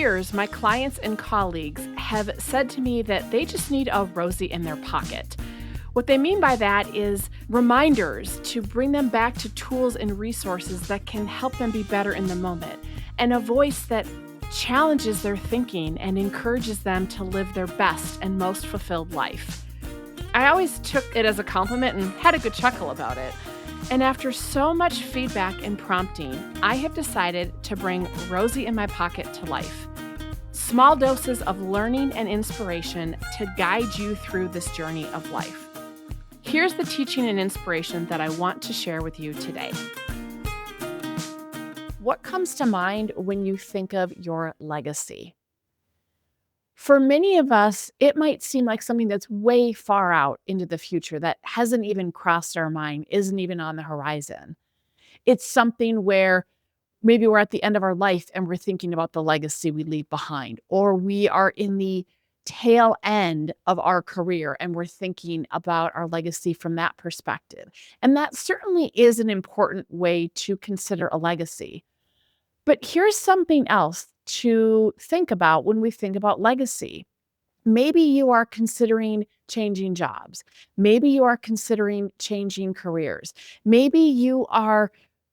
years, my clients and colleagues have said to me that they just need a Rosie in their pocket. What they mean by that is reminders to bring them back to tools and resources that can help them be better in the moment, and a voice that challenges their thinking and encourages them to live their best and most fulfilled life. I always took it as a compliment and had a good chuckle about it. And after so much feedback and prompting, I have decided to bring Rosie in my pocket to life. Small doses of learning and inspiration to guide you through this journey of life. Here's the teaching and inspiration that I want to share with you today. What comes to mind when you think of your legacy? For many of us, it might seem like something that's way far out into the future that hasn't even crossed our mind, isn't even on the horizon. It's something where maybe we're at the end of our life and we're thinking about the legacy we leave behind, or we are in the tail end of our career and we're thinking about our legacy from that perspective. And that certainly is an important way to consider a legacy. But here's something else to think about when we think about legacy. Maybe you are considering changing jobs. Maybe you are considering changing careers. Maybe you are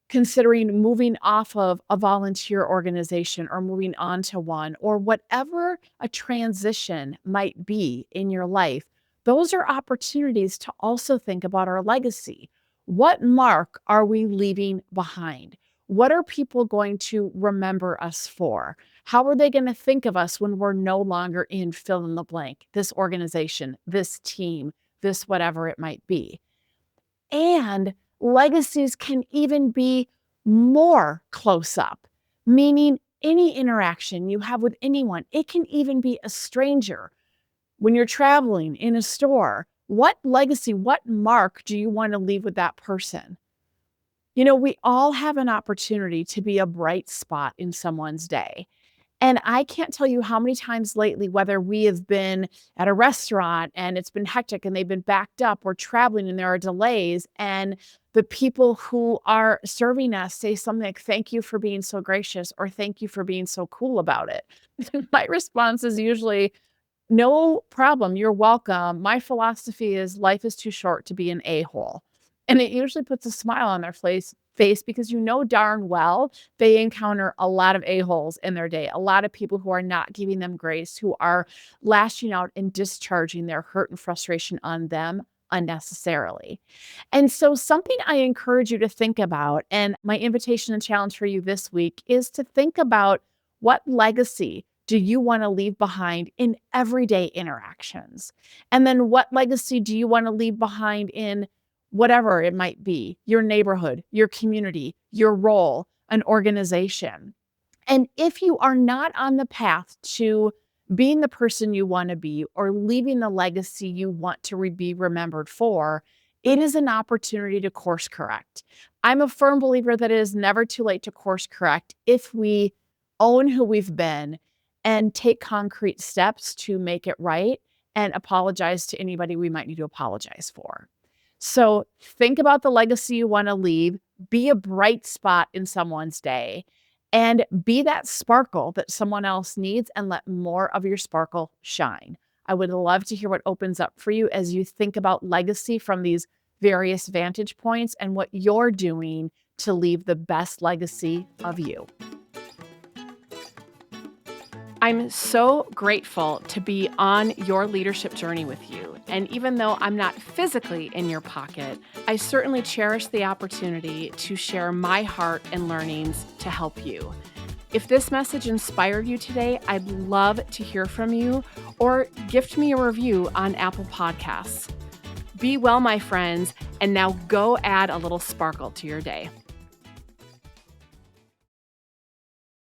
considering moving off of a volunteer organization or moving on to one, or whatever a transition might be in your life. Those are opportunities to also think about our legacy. What mark are we leaving behind? What are people going to remember us for? How are they going to think of us when we're no longer in fill in the blank, this organization, this team, this whatever it might be? And legacies can even be more close up, meaning any interaction you have with anyone. It can even be a stranger. When you're traveling in a store, what legacy, what mark do you want to leave with that person? You know, we all have an opportunity to be a bright spot in someone's day. And I can't tell you how many times lately, whether we have been at a restaurant and it's been hectic and they've been backed up, or traveling and there are delays, and the people who are serving us say something like, "Thank you for being so gracious," or "Thank you for being so cool about it." My response is usually, "No problem, you're welcome. My philosophy is life is too short to be an a-hole." And it usually puts a smile on their face because you know darn well they encounter a lot of a-holes in their day, a lot of people who are not giving them grace, who are lashing out and discharging their hurt and frustration on them unnecessarily. And so something I encourage you to think about, and my invitation and challenge for you this week, is to think about what legacy do you want to leave behind in everyday interactions? And then what legacy do you want to leave behind in whatever it might be, your neighborhood, your community, your role, an organization? And if you are not on the path to being the person you want to be or leaving the legacy you want to be remembered for, it is an opportunity to course correct. I'm a firm believer that it is never too late to course correct if we own who we've been and take concrete steps to make it right and apologize to anybody we might need to apologize for. So think about the legacy you want to leave, be a bright spot in someone's day, and be that sparkle that someone else needs, and let more of your sparkle shine. I would love to hear what opens up for you as you think about legacy from these various vantage points and what you're doing to leave the best legacy of you. I'm so grateful to be on your leadership journey with you. And even though I'm not physically in your pocket, I certainly cherish the opportunity to share my heart and learnings to help you. If this message inspired you today, I'd love to hear from you, or gift me a review on Apple Podcasts. Be well, my friends, and now go add a little sparkle to your day.